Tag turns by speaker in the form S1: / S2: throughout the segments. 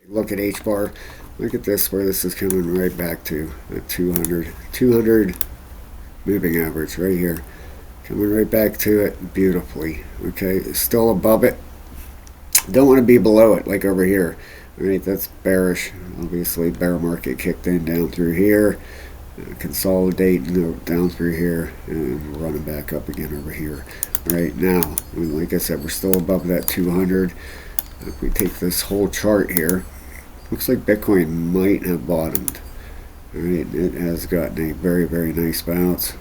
S1: Look at HBAR. Look at this, where this is coming right back to a 200 moving average right here. Coming right back to it beautifully. Okay, still above it. Don't want to be below it like over here. All right, that's bearish. Obviously, bear market kicked in down through here. Consolidating down through here and running back up again over here. Right now, like I said, we're still above that 200. If we take this whole chart here, looks like Bitcoin might have bottomed. All right, it has gotten a very, very nice bounce.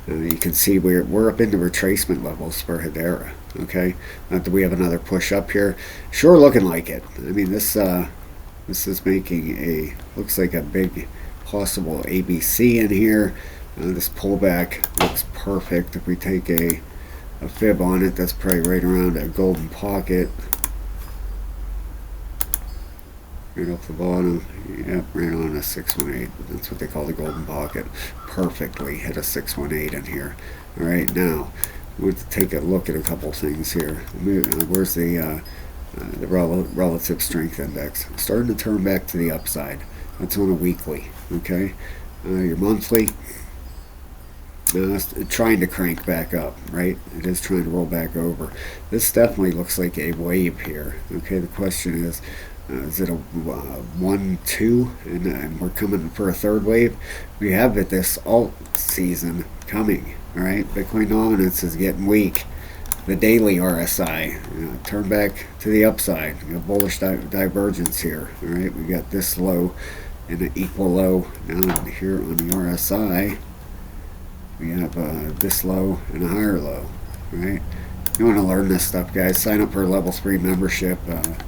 S1: You can see we're up into retracement levels for Hedera. Okay, not that we have another push up here. Sure, looking like it. I mean, this is making looks like a big possible ABC in here. This pullback looks perfect. If we take a fib on it, that's probably right around a golden pocket. Right off the bottom, yep, right on a 618. That's what they call the golden pocket. Perfectly hit a 618 in here. All right, now we'll take a look at a couple things here. Where's the relative strength index? Starting to turn back to the upside. That's on a weekly. Okay, your monthly. Trying to crank back up, right? It is trying to roll back over. This definitely looks like a wave here. Okay, the question is it a 1-2, and we're coming for a third wave? We have it this alt season coming. All right, Bitcoin dominance is getting weak. The daily RSI turn back to the upside. We got bullish divergence here. All right, we got this low and an equal low down here on the RSI. We have this low and a higher low. All right. You want to learn this stuff, guys, sign up for a level 3 membership.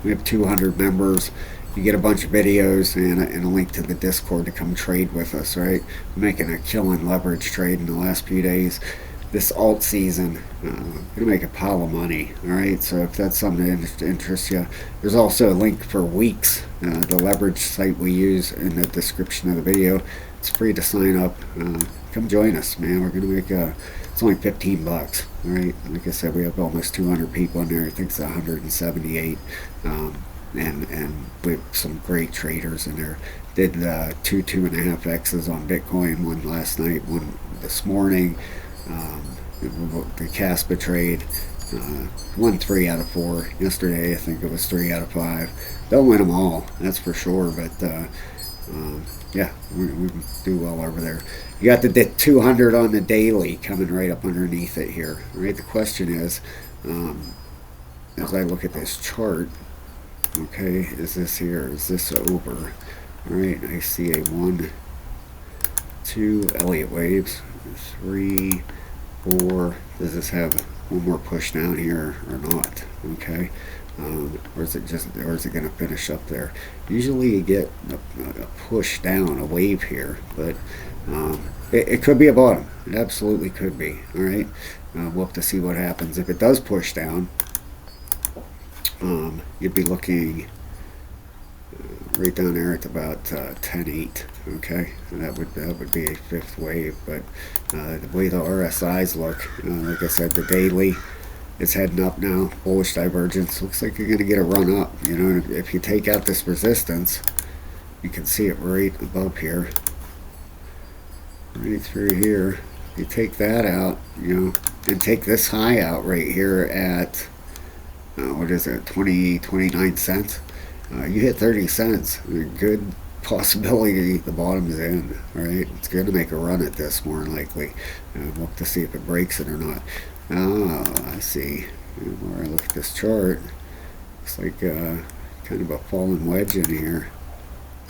S1: We have 200 members. You get a bunch of videos and a link to the Discord to come trade with us, right? We're making a killing leverage trade in the last few days. This alt season, going to make a pile of money, all right? So if that's something that interests you, there's also a link for Weeks, the leverage site we use, in the description of the video. It's free to sign up. Come join us, man. We're going to make it's only 15 bucks, all right? Like I said, we have almost 200 people in there. I think it's 178. And we have some great traders in there. Did 2.5 X's on Bitcoin, one last night, one this morning. The Caspa trade, won 3 out of 4. Yesterday, I think it was 3 out of 5. Don't win them all, that's for sure, but yeah, we do well over there. You got the 200 on the daily coming right up underneath it here. Right, the question is, as I look at this chart, okay, is this here? Is this over? All right, I see a 1, 2 Elliott waves, 3, 4. Does this have one more push down here or not? Okay, or is it going to finish up there? Usually you get a push down, a wave here, but it could be a bottom. It absolutely could be. All right, we'll have to see what happens. If it does push down, you'd be looking right down there at about 10.8. Okay, and that would be a 5th wave. But the way the RSIs look, like I said, the daily, it's heading up now. Bullish divergence. Looks like you're going to get a run up. You know, if you take out this resistance, you can see it right above here, right through here. You take that out, you know, and take this high out right here at what is it, 29 cents. You hit 30 cents. Good possibility the bottom is in. All right, it's going to make a run at this more than likely. We'll have to see if it breaks it or not. I see. Where I look at this chart, looks like kind of a fallen wedge in here.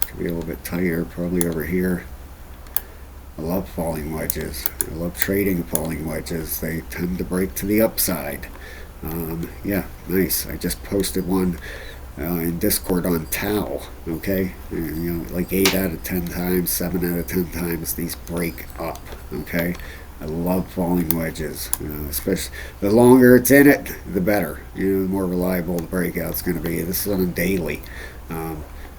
S1: Could be a little bit tighter, probably over here. I love falling wedges. I love trading falling wedges. They tend to break to the upside. Yeah, nice. I just posted one in Discord on Tau. Okay, you know, like 8 out of 10 times, 7 out of 10 times, these break up. Okay, I love falling wedges. Especially the longer it's in it, the better. You know, the more reliable the breakout's going to be. This is on a daily.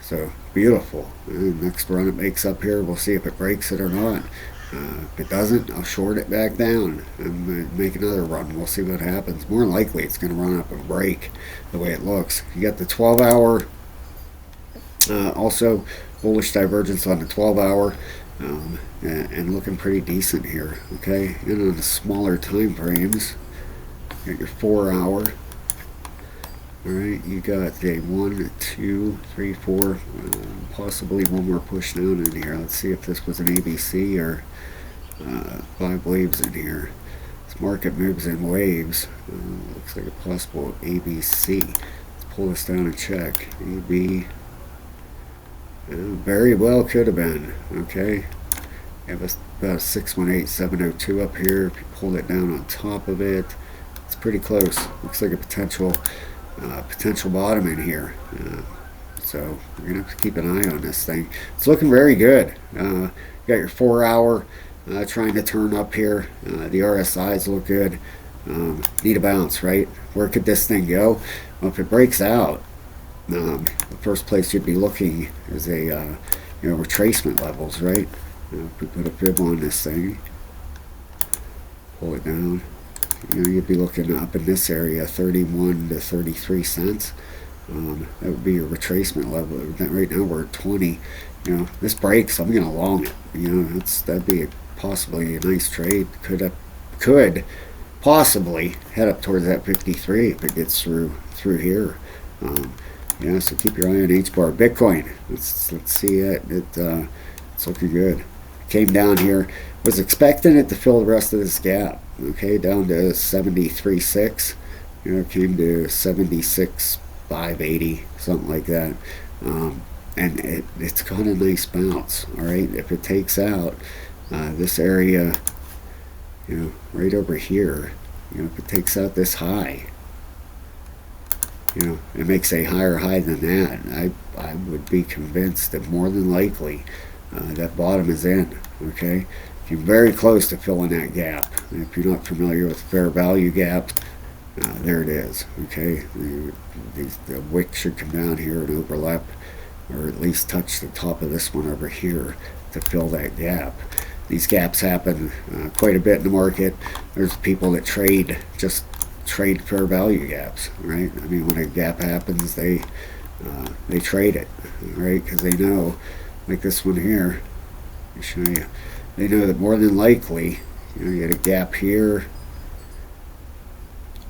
S1: So beautiful. Next run it makes up here, we'll see if it breaks it or not. If it doesn't, I'll short it back down and make another run. We'll see what happens. More likely it's going to run up and break the way it looks. You got the 12-hour Also, bullish divergence on the 12-hour, and looking pretty decent here. Okay, and on the smaller time frames, you got your 4-hour. All right, you got a 1, 2, 3, 4, possibly one more push down in here. Let's see if this was an ABC or 5 waves in here. This market moves in waves. Looks like a possible ABC. Let's pull this down and check. AB. Very well could have been. Okay. You have about a 618702 up here. If you pull it down on top of it, it's pretty close. Looks like a potential bottom in here. So we're gonna have to keep an eye on this thing. It's looking very good. You got your 4-hour trying to turn up here. The RSIs look good. Need a bounce, right? Where could this thing go? Well, if it breaks out, the first place you'd be looking is a retracement levels, right? If we put a fib on this thing, pull it down, you'd be looking up in this area, 31 to 33 cents. That would be your retracement level. Right now we're at 20. This breaks, I'm gonna long it. That'd be possibly a nice trade. Could possibly head up towards that 53 if it gets through here. So keep your eye on HBAR. Bitcoin, let's see it. It's looking good. Came down here. Was expecting it to fill the rest of this gap. Okay, down to 73.6. Came to 76.580, something like that. And it's got a nice bounce. All right, if it takes out this area, right over here, if it takes out this high, it makes a higher high than that. I would be convinced that more than likely that bottom is in. Okay, you're very close to filling that gap. If you're not familiar with fair value gap, there it is. Okay, the wick should come down here and overlap, or at least touch the top of this one over here to fill that gap. These gaps happen quite a bit in the market. There's people that trade fair value gaps, right? I mean, when a gap happens, they trade it, right? Because they know, like this one here, let me show you. They know that more than likely, you get a gap here,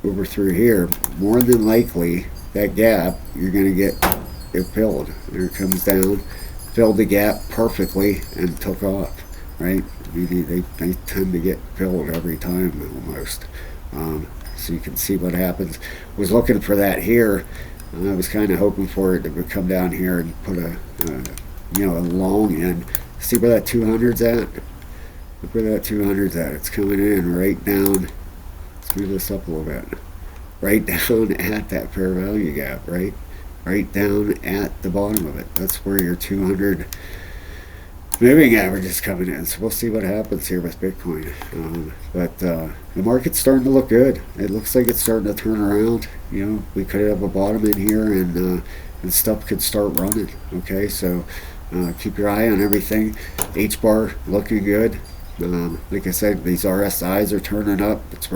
S1: over through here. More than likely, that gap you're going to get it filled. There it comes down, filled the gap perfectly, and took off, right? They tend to get filled every time almost. So you can see what happens. Was looking for that here. I was kind of hoping for it to come down here and put a long in. See where that 200's at? Look where that 200's at. It's coming in right down. Let's move this up a little bit. Right down at that fair value gap, right? Right down at the bottom of it. That's where your 200 moving average is coming in. So we'll see what happens here with Bitcoin. But the market's starting to look good. It looks like it's starting to turn around. We could have a bottom in here, and stuff could start running. Okay, so keep your eye on everything. HBAR looking good. Like I said, these RSIs are turning up. It's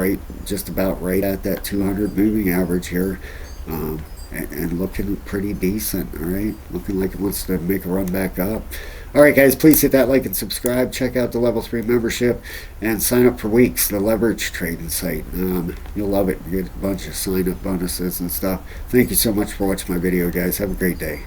S1: just about right at that 200 moving average here. And looking pretty decent. All right, looking like it wants to make a run back up. All right, guys, please hit that like and subscribe. Check out the Level 3 membership and sign up for Weeks, the leverage trading site. You'll love it. You get a bunch of sign up bonuses and stuff. Thank you so much for watching my video, guys. Have a great day.